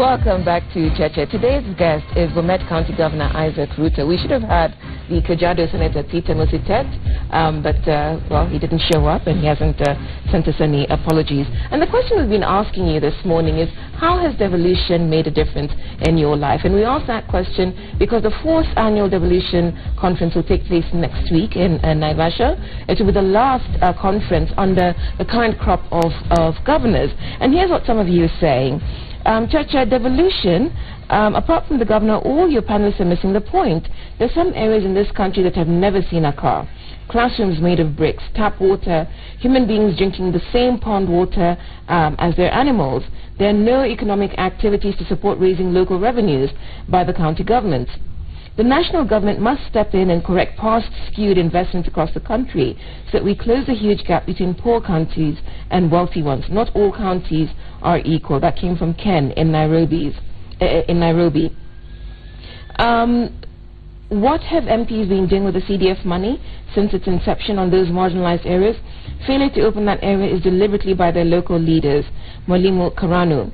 Welcome back to Cheche. Today's guest is Bomet County Governor Isaac Ruto. We should have had the Kajiado Senator Peter Musitet, but well, he didn't show up and he hasn't sent us any apologies. And the question we've been asking you this morning is, how has devolution made a difference in your life? And we asked that question because the 4th annual Devolution conference will take place next week in Naivasha. It will be the last conference under the current crop of governors. And here's what some of you are saying. Cheche, devolution, apart from the governor, all your panelists are missing the point. There's some areas in this country that have never seen a car. Classrooms made of bricks, tap water, human beings drinking the same pond water as their animals. There are no economic activities to support raising local revenues by the county governments. The national government must step in and correct past skewed investments across the country so that we close the huge gap between poor counties and wealthy ones. Not all counties are equal. That came from Ken in Nairobi. What have MPs been doing with the CDF money since its inception on those marginalized areas? Failure to open that area is deliberately by their local leaders. Molimo Karanu.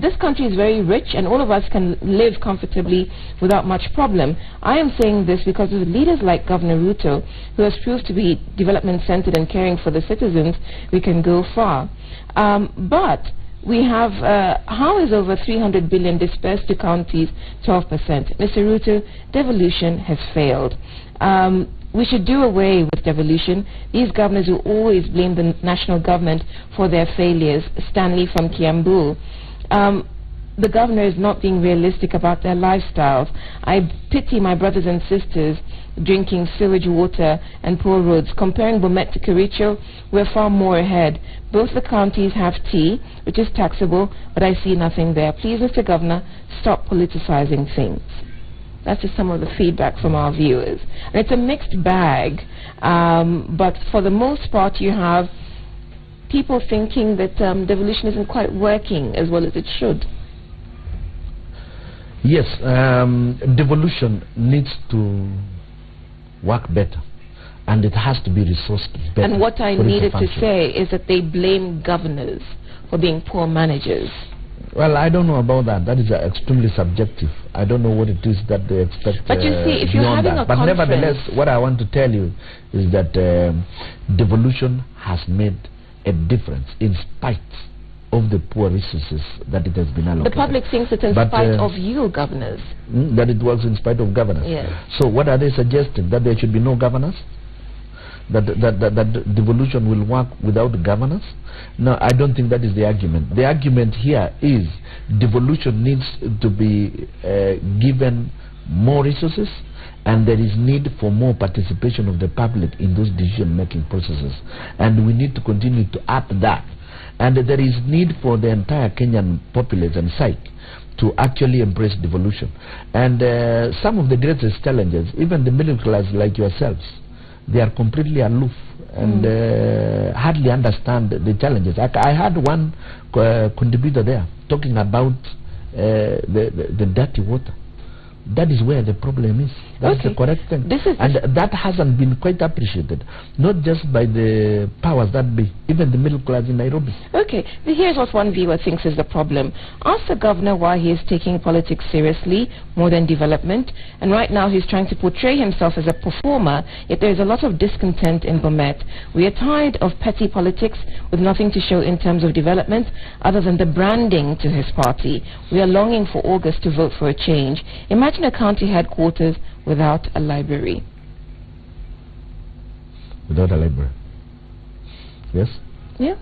This country is very rich and all of us can live comfortably without much problem. I am saying this because with leaders like Governor Ruto, who has proved to be development-centered and caring for the citizens, we can go far. But we have, how is over 300 billion dispersed to counties? 12%. Mr. Ruto, devolution has failed. We should do away with devolution. These governors will always blame the national government for their failures. Stanley from Kiambu. The governor is not being realistic about their lifestyles. I pity my brothers and sisters drinking sewage water and poor roads. Comparing Bomet to Kericho, we're far more ahead. Both the counties have tea, which is taxable, but I see nothing there. Please, Mr. Governor, stop politicizing things. That's just some of the feedback from our viewers. And it's a mixed bag, but for the most part you have people thinking that devolution isn't quite working as well as it should. Yes, devolution needs to work better, and it has to be resourced better. And what I needed to say is that they blame governors for being poor managers. Well, I don't know about that. That is extremely subjective. I don't know what it is that they expect. But you see, if you're having a but nevertheless, what I want to tell you is that devolution has made a difference in spite of the poor resources that it has been allocated. The public thinks it's in spite of you, governors. That it was in spite of governors. Yes. So what are they suggesting? That there should be no governors? That devolution will work without governors? No, I don't think that is the argument. The argument here is devolution needs to be given more resources, and there is need for more participation of the public in those decision-making processes. And we need to continue to up that. And there is need for the entire Kenyan populace and psyche to actually embrace devolution. And some of the greatest challenges, even the middle class like yourselves, they are completely aloof and hardly understand the challenges. I had one contributor there talking about the dirty water. That is where the problem is. That's the correct thing. And that hasn't been quite appreciated, not just by the powers that be, even the middle class in Nairobi. Okay, here's what one viewer thinks is the problem. Ask the governor why he is taking politics seriously more than development, and right now he's trying to portray himself as a performer, yet there is a lot of discontent in Bomet. We are tired of petty politics with nothing to show in terms of development other than the branding to his party. We are longing for August to vote for a change. Imagine a county headquarters without a library. Without a library? Yes? Yeah.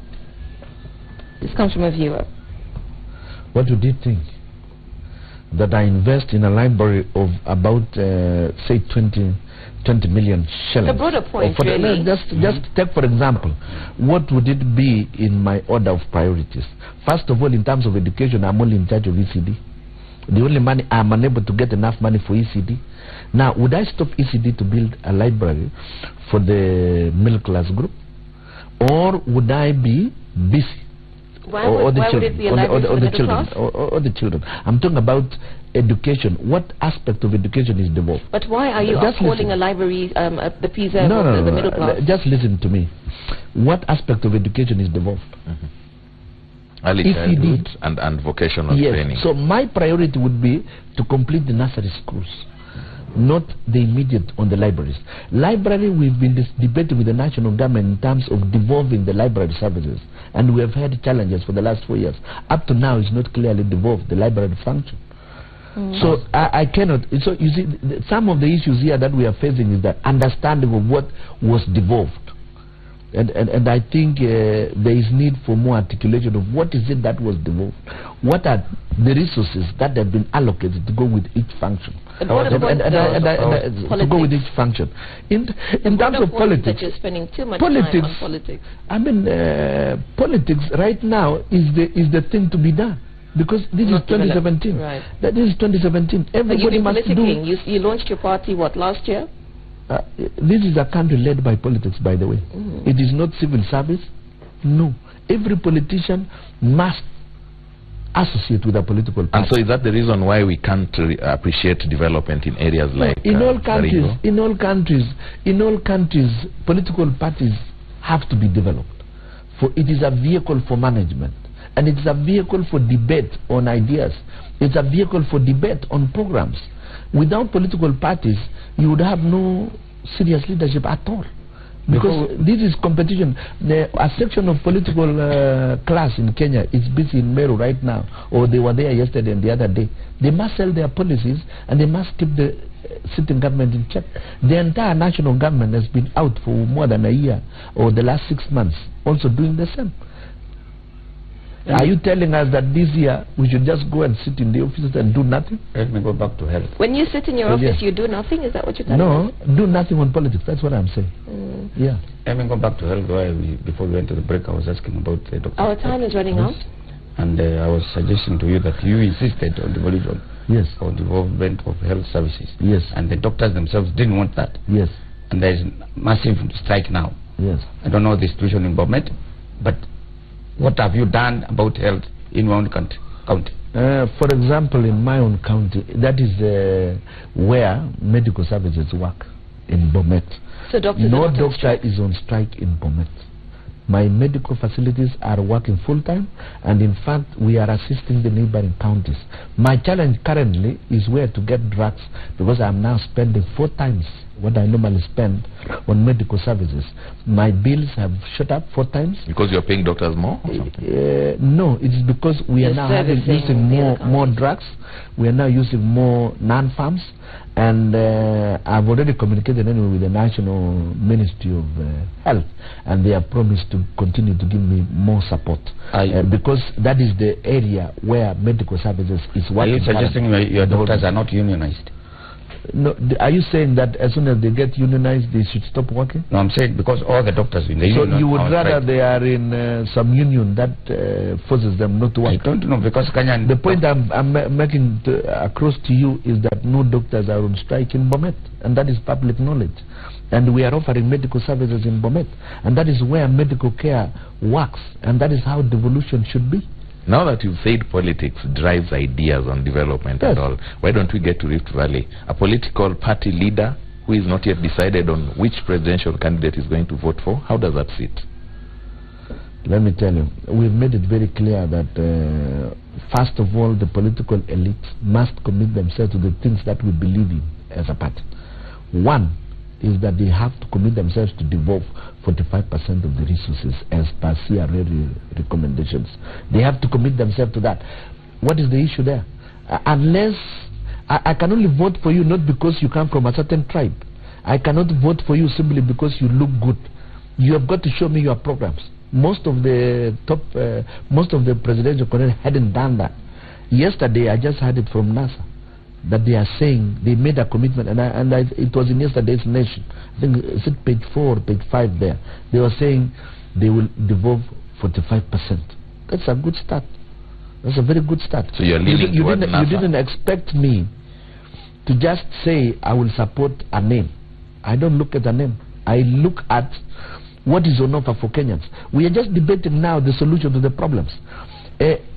This comes from a viewer. What would you think? That I invest in a library of about, say, 20 million shillings. The broader point, really. Just take, for example, what would it be in my order of priorities? First of all, in terms of education, I'm only in charge of ECD. The only money, I'm unable to get enough money for ECD. Now, would I stop ECD to build a library for the middle class group? Or would I be busy? Why would it be a library for the middle class? Or the children. I'm talking about education. What aspect of education is devolved? But why are you upholding a library, the PZ of the middle class? Just listen to me. What aspect of education is devolved? Early childhood and vocational training. So my priority would be to complete the nursery schools, not the immediate on the libraries. Library, we've been debating with the national government in terms of devolving the library services, and we have had challenges for the last 4 years. Up to now, it's not clearly devolved, the library function. So I cannot. So you see, some of the issues here that we are facing is that understanding of what was devolved. And I think there is need for more articulation of what is it that was devolved. What are the resources that have been allocated to go with each function? And what about to go with each function? In terms of politics, that you're spending too much time on politics. I mean, politics right now is the thing to be done. Because this is 2017. Right. That is 2017. Everybody must do. You launched your party, what, last year? This is a country led by politics, by the way. It is not civil service. No. Every politician must associate with a political party. And so is that the reason why we can't appreciate development in areas like in all countries, political parties have to be developed. For it is a vehicle for management. And it's a vehicle for debate on ideas. It's a vehicle for debate on programs. Without political parties, you would have no serious leadership at all. Because this is competition. A section of political class in Kenya is busy in Meru right now, or they were there yesterday and the other day. They must sell their policies and they must keep the sitting government in check. The entire national government has been out for more than a year, or the last 6 months, also doing the same. Are you telling us that this year we should just go and sit in the offices and do nothing? Let me go back to health. When you sit in your office, you do nothing? Is that what you're telling us? No, do nothing on politics. That's what I'm saying. Yeah. Let me go back to health. Before we went to the break, I was asking about the doctor. Our time is running out. And I was suggesting to you that you insisted on devolution. Yes. On development of health services. Yes. And the doctors themselves didn't want that. Yes. And there is massive strike now. Yes. I don't know the situation in Bomet, but what have you done about health in your own county? For example, in my own county, that is where medical services work, in Bomet. So no doctor is on strike in Bomet. My medical facilities are working full-time, and in fact, we are assisting the neighboring counties. My challenge currently is where to get drugs, because I'm now spending 4 times what I normally spend on medical services. My bills have shot up 4 times. Because you're paying doctors more or something? No, it's because we are now using more drugs. We are now using more non-farms. And I've already communicated anyway with the National Ministry of Health, and they have promised to continue to give me more support. Because that is the area where medical services is working. Are you suggesting your doctors are not unionized? No, are you saying that as soon as they get unionized, they should stop working? No, I'm saying because all the doctors in the union. So you would rather they are in some union that forces them not to work? I don't know, because the point I'm making across to you is that no doctors are on strike in Bomet, and that is public knowledge. And we are offering medical services in Bomet, and that is where medical care works, and that is how devolution should be. Now that you've said politics drives ideas on development and all, why don't we get to Rift Valley? A political party leader who is not yet decided on which presidential candidate is going to vote for, how does that sit? Let me tell you, we've made it very clear that first of all, the political elite must commit themselves to the things that we believe in as a party. One is that they have to commit themselves to devolve 45% of the resources as per CRA recommendations. They have to commit themselves to that. What is the issue there? Unless I can only vote for you not because you come from a certain tribe. I cannot vote for you simply because you look good. You have got to show me your programs. Most of the presidential candidates hadn't done that. Yesterday, I just heard it from NASA that they are saying they made a commitment, and it was in yesterday's Nation. I think it's at page 4 or page 5 there. They were saying they will devolve 45%. That's a good start. That's a very good start. So you're leaning toward NASA. You didn't expect me to just say I will support a name. I don't look at a name. I look at what is on offer for Kenyans. We are just debating now the solution to the problems.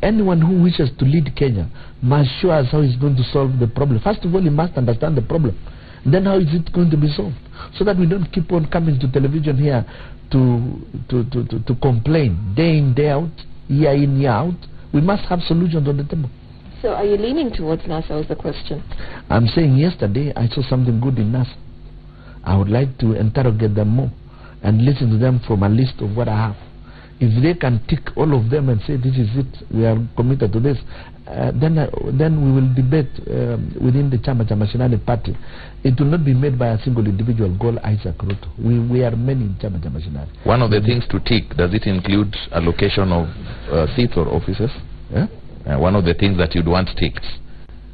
Anyone who wishes to lead Kenya must show us how he's going to solve the problem. First of all, he must understand the problem. Then how is it going to be solved? So that we don't keep on coming to television here to complain day in, day out year in, year out. We must have solutions on the table. So are you leaning towards NASA is the question? I'm saying yesterday I saw something good in NASA. I would like to interrogate them more and listen to them from a list of what I have. If they can tick all of them and say this is it, we are committed to this, then we will debate within the Chama Mashinani party. It will not be made by a single individual, Gol Isaac Ruto. We are many in Chama Mashinani. One of the things to tick, does it include allocation of seats or offices? Yeah? One of the things that you'd want ticked,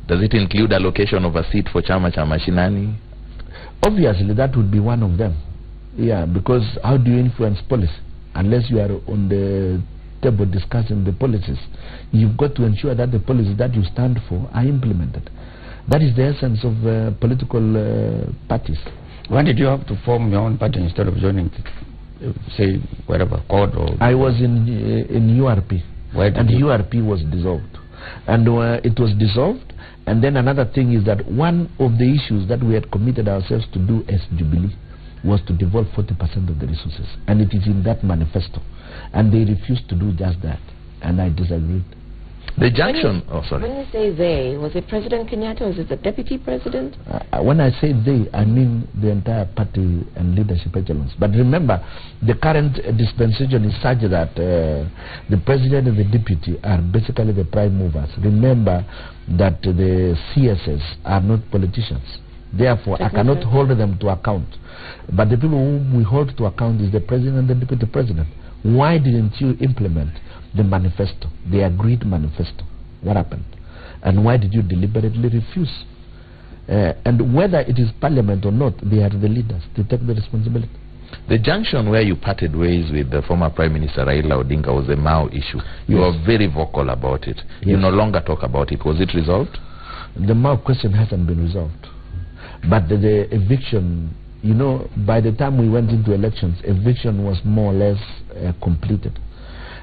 does it include allocation of a seat for Chama Mashinani? Obviously, that would be one of them. Yeah, because how do you influence policy? Unless you are on the table discussing the policies, you've got to ensure that the policies that you stand for are implemented. That is the essence of political parties. Why did you have to form your own party instead of joining, say, whatever, CORD or... I was in URP, and URP was dissolved. And it was dissolved, and then another thing is that one of the issues that we had committed ourselves to do as Jubilee was to devolve 40% of the resources, and it is in that manifesto, and they refused to do just that, and I disagreed. The junction, When you say they, was it President Kenyatta or was it the Deputy President? When I say they, I mean the entire party and leadership echelons. But remember, the current dispensation is such that the President and the Deputy are basically the prime movers. Remember that the CSS are not politicians. Therefore, I cannot hold them to account. But the people whom we hold to account is the President and the Deputy President. Why didn't you implement the manifesto, the agreed manifesto? What happened? And why did you deliberately refuse? And whether it is Parliament or not, they are the leaders. They take the responsibility. The junction where you parted ways with the former Prime Minister Raila Odinga was a Mao issue. You were very vocal about it. Yes. You no longer talk about it. Was it resolved? The Mao question hasn't been resolved. But the eviction, you know, by the time we went into elections, eviction was more or less completed.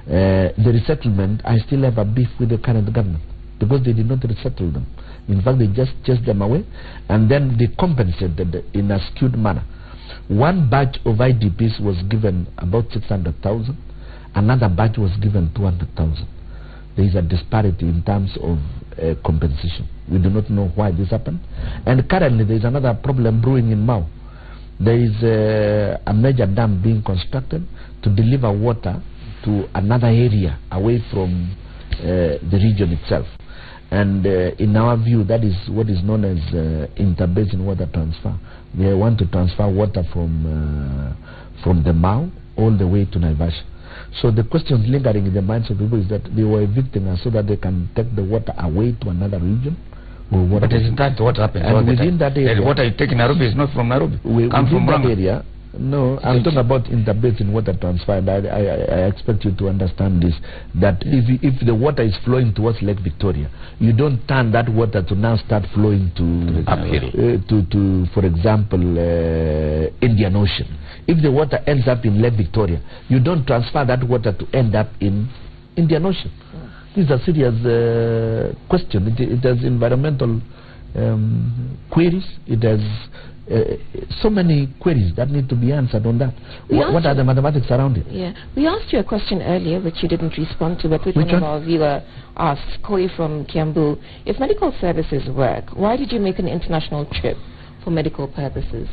The resettlement, I still have a beef with the current government because they did not resettle them. In fact, they just chased them away, and then they compensated in a skewed manner. One batch of IDPs was given about 600,000, another batch was given 200,000. There is a disparity in terms of compensation. We do not know why this happened. And currently there is another problem brewing in Mao. There is a major dam being constructed to deliver water to another area away from the region itself. And in our view, that is what is known as interbasin water transfer. They want to transfer water from the Mao all the way to Naivasha. So the question lingering in the minds of people is that they were evicting us so that they can take the water away to another region. Or what? But isn't that what happens? And within that area, the water you take in Nairobi is not from Nairobi. Within that area, no, I'm talking about interbasin water transfer. And I expect you to understand this, that if the water is flowing towards Lake Victoria, you don't turn that water to now start flowing to uphill, for example, Indian Ocean. If the water ends up in Lake Victoria, you don't transfer that water to end up in Indian Ocean. This is a serious question. It has environmental queries. It has so many queries that need to be answered on that. What are the mathematics around it? Yeah, we asked you a question earlier which you didn't respond to, but which one of our viewers asked, Koi from Kiambu, if medical services work, why did you make an international trip for medical purposes?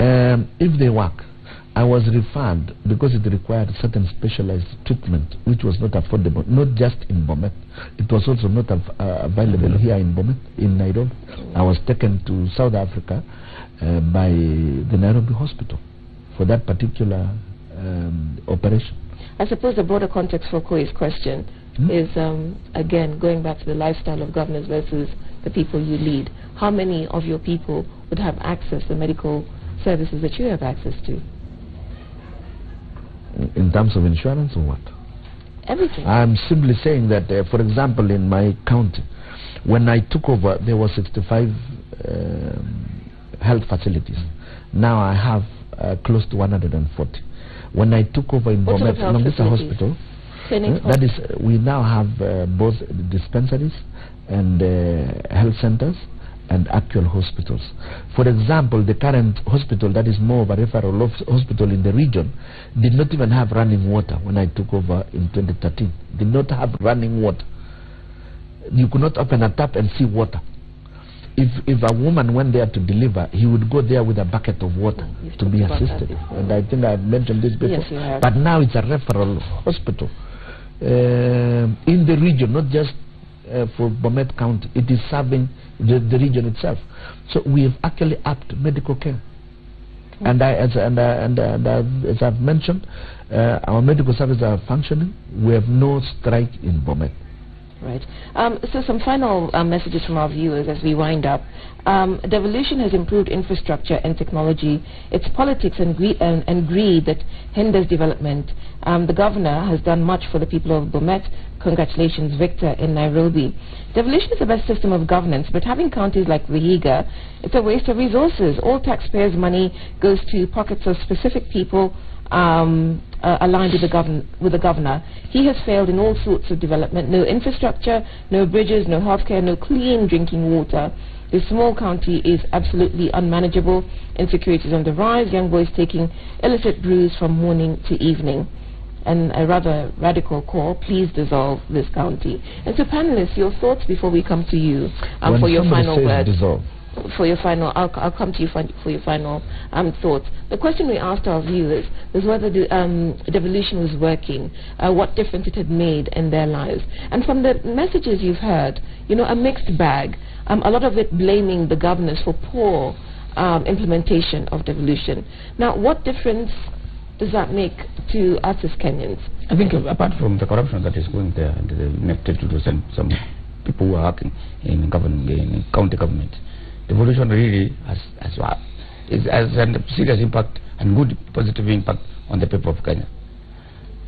If they work, I was referred because it required certain specialized treatment which was not affordable, not just in Bomet. It was also not available here in Bomet, in Nairobi. I was taken to South Africa by the Nairobi hospital for that particular operation. I suppose the broader context for Koi's question is, again, going back to the lifestyle of governors versus the people you lead. How many of your people would have access to medical services that you have access to? In terms of insurance or what? Everything. I'm simply saying that, for example, in my county, when I took over, there were 65 health facilities. Now I have close to 140. When I took over in Bomet, Nambisa Hospital, that is, we now have both dispensaries and health centers and actual hospitals. For example, the current hospital that is more of a referral hospital in the region did not even have running water when I took over in 2013. Did not have running water. You could not open a tap and see water. If a woman went there to deliver, he would go there with a bucket of water to be assisted. And I think I've mentioned this before. Yes, you have. But now it's a referral hospital in the region, not just for Bomet County. It is serving the region itself. So we have actually upped medical care. And as I've mentioned, our medical services are functioning. We have no strike in Bomet. Right. So some final messages from our viewers as we wind up. Devolution has improved infrastructure and technology. It's politics and greed that hinders development. The governor has done much for the people of Bomet. Congratulations, Victor in Nairobi. Devolution is the best system of governance, but having counties like Vihiga, it's a waste of resources. All taxpayers' money goes to pockets of specific people aligned with the governor. He has failed in all sorts of development. No infrastructure, no bridges, no healthcare, no clean drinking water. This small county is absolutely unmanageable. Insecurity is on the rise. Young boys taking illicit brews from morning to evening. And a rather radical call, please dissolve this county. And so panelists, your thoughts before we come to you for your final word. Dissolve. For your final, I'll come to you for your final thoughts. The question we asked our viewers was whether the devolution was working, what difference it had made in their lives. And from the messages you've heard, you know, a mixed bag, a lot of it blaming the governors for poor implementation of devolution. Now, what difference does that make to us as Kenyans? I think apart from the corruption that is going there and the ineptitude of some people who are working in county government, devolution really has a serious impact and good positive impact on the people of Kenya.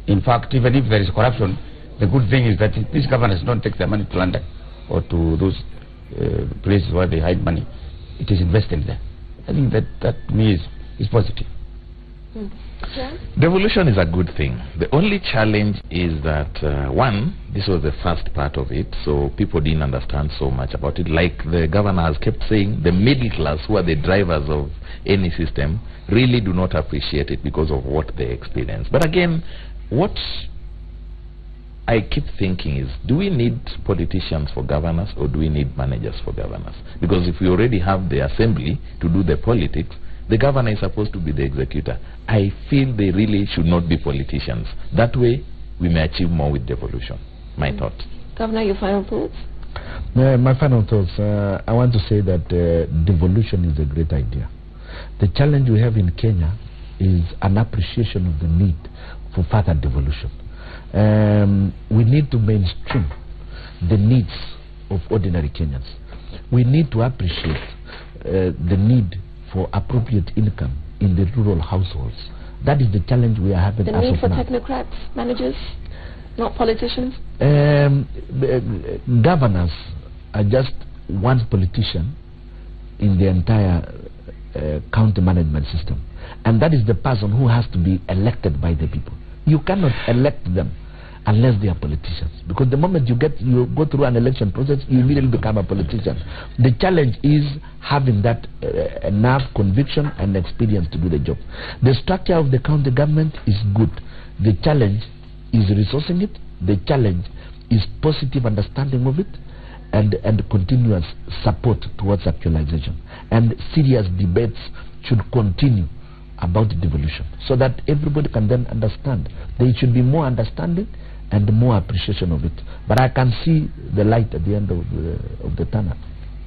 In fact, even if there is corruption, the good thing is that these governors don't take their money to London or to those places where they hide money. It is invested there. I think that to me is positive. Yeah. Devolution is a good thing. The only challenge is that, one, this was the first part of it, so people didn't understand so much about it. Like the governor has kept saying, the middle class, who are the drivers of any system, really do not appreciate it because of what they experience. But again, what I keep thinking is, do we need politicians for governors or do we need managers for governors? Because if we already have the assembly to do the politics, the governor is supposed to be the executor. I feel they really should not be politicians. That way, we may achieve more with devolution. My thought. Governor, your final thoughts? My final thoughts, I want to say that devolution is a great idea. The challenge we have in Kenya is an appreciation of the need for further devolution. We need to mainstream the needs of ordinary Kenyans. We need to appreciate the need for appropriate income in the rural households. That is the challenge we are having as of now. The need for technocrats, managers, not politicians? Governors are just one politician in the entire county management system. And that is the person who has to be elected by the people. You cannot elect them unless they are politicians, because the moment you go through an election process, you immediately become a politician. The challenge is having that enough conviction and experience to do the job. The structure of the county government is good. The challenge is resourcing it. The challenge is positive understanding of it and continuous support towards actualization. And serious debates should continue about devolution so that everybody can then understand. There should be more understanding and more appreciation of it. But I can see the light at the end of the tunnel.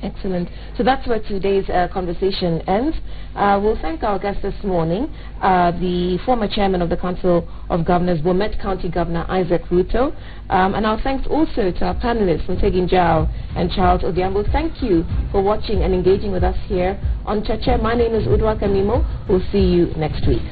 Excellent. So that's where today's conversation ends. We'll thank our guest this morning, the former chairman of the Council of Governors, Bomet County Governor Isaac Ruto. And our thanks also to our panelists, Mutegi Njau and Charles Odhiambo. Thank you for watching and engaging with us here on Cheche. My name is Udwa Kamimo. We'll see you next week.